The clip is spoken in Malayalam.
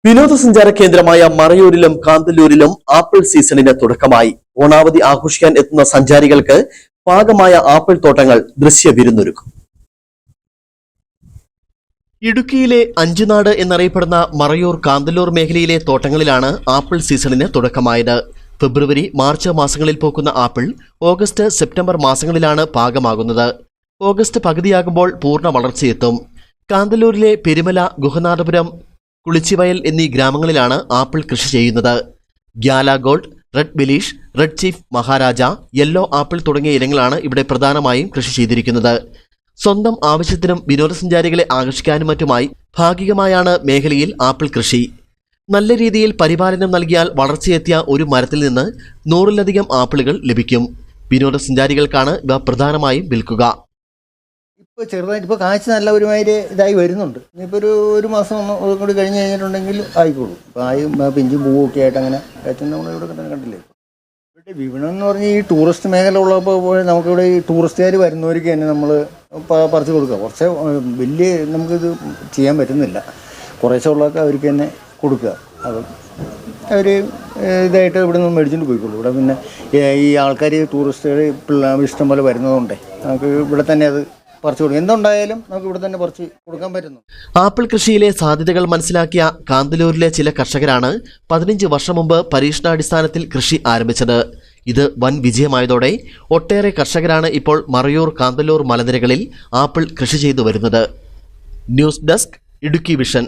വിനോദസഞ്ചാര കേന്ദ്രമായ മറയൂരിലും കാന്തല്ലൂരിലും ആപ്പിൾ സീസണിന് തുടക്കമായി. ഓണാവധി ആഘോഷിക്കാൻ എത്തുന്ന സഞ്ചാരികൾക്ക് പാകമായ ആപ്പിൾ തോട്ടങ്ങൾ ദൃശ്യവിരുന്നൊരുക്കും. ഇടുക്കിയിലെ അഞ്ചുനാട് എന്നറിയപ്പെടുന്ന മറയൂർ കാന്തല്ലൂർ മേഖലയിലെ തോട്ടങ്ങളിലാണ് ആപ്പിൾ സീസണിന് തുടക്കമായത്. ഫെബ്രുവരി, മാർച്ച് മാസങ്ങളിൽ പൂക്കുന്ന ആപ്പിൾ ഓഗസ്റ്റ്, സെപ്റ്റംബർ മാസങ്ങളിലാണ് പാകമാകുന്നത്. ഓഗസ്റ്റ് പകുതിയാകുമ്പോൾ പൂർണ്ണ വളർച്ചയെത്തും. കാന്തല്ലൂരിലെ പെരുമല, ഗുഹനാഥപുരം, കുളിച്ചിവയൽ എന്നീ ഗ്രാമങ്ങളിലാണ് ആപ്പിൾ കൃഷി ചെയ്യുന്നത്. ഗ്യാല ഗോൾഡ്, റെഡ് ബിലീഷ്, red chief Maharaja, yellow apple തുടങ്ങിയ ഇനങ്ങളാണ് ഇവിടെ പ്രധാനമായും കൃഷി ചെയ്തിരിക്കുന്നത്. സ്വന്തം ആവശ്യത്തിനും വിനോദസഞ്ചാരികളെ ആകർഷിക്കാനും മറ്റുമായി ഭാഗികമായാണ് മേഖലയിൽ ആപ്പിൾ കൃഷി. നല്ല രീതിയിൽ പരിപാലനം നൽകിയാൽ വളർച്ചയെത്തിയ ഒരു മരത്തിൽ നിന്ന് 100-ലധികം ആപ്പിളുകൾ ലഭിക്കും. വിനോദസഞ്ചാരികൾക്കാണ് ഇവ പ്രധാനമായും വിൽക്കുക. ഇപ്പോൾ ചെറുതായിട്ട് ഇപ്പോൾ കാഴ്ച നല്ല ഒരുമാതിരി ഇതായി വരുന്നുണ്ട്. ഇനിയിപ്പോൾ ഒരു മാസം കൂടി കഴിഞ്ഞ് കഴിഞ്ഞിട്ടുണ്ടെങ്കിൽ ആയിക്കോളൂ. ഇപ്പോൾ ആയി പിഞ്ചും പൂവൊക്കെ ആയിട്ട് അങ്ങനെ കാഴ്ച നമ്മളിവിടെ തന്നെ കണ്ടില്ലേ. ഇവിടെ വിപണനം എന്ന് പറഞ്ഞാൽ ഈ ടൂറിസ്റ്റ് മേഖല ഉള്ളപ്പോൾ നമുക്കിവിടെ ഈ ടൂറിസ്റ്റുകാർ വരുന്നവർക്ക് തന്നെ നമ്മൾ പറിച്ച് കൊടുക്കുക. കുറച്ച് വലിയ നമുക്കിത് ചെയ്യാൻ പറ്റുന്നില്ല. കുറേശ്ശെ ഉള്ളതൊക്കെ അവർക്ക് തന്നെ കൊടുക്കുക. അപ്പം അവർ ഇതായിട്ട് ഇവിടെ നിന്ന് മേടിച്ചുകൊണ്ട് പോയിക്കോളൂ. ഇവിടെ പിന്നെ ഈ ആൾക്കാർ ടൂറിസ്റ്റുകൾ ഇഷ്ടം പോലെ വരുന്നതുകൊണ്ടേ നമുക്ക് ഇവിടെ തന്നെ അത് പറിച്ചു കൊടുക്കും. എന്തുണ്ടായാലും നമുക്ക് ഇവിടെ തന്നെ പറിച്ച് കൊടുക്കാൻ പറ്റുന്നു. ആപ്പിൾ കൃഷിയിലെ സാധ്യതകൾ മനസ്സിലാക്കിയ കാന്തല്ലൂരിലെ ചില കർഷകരാണ് 15 വർഷം മുമ്പ് പരീക്ഷണാടിസ്ഥാനത്തിൽ കൃഷി ആരംഭിച്ചത്. ഇത് വൻ വിജയമായതോടെ ഒട്ടേറെ കർഷകരാണ് ഇപ്പോൾ മറയൂർ, കാന്തല്ലൂർ മലനിരകളിൽ ആപ്പിൾ കൃഷി ചെയ്തു വരുന്നത്. News desk, Idukki vision.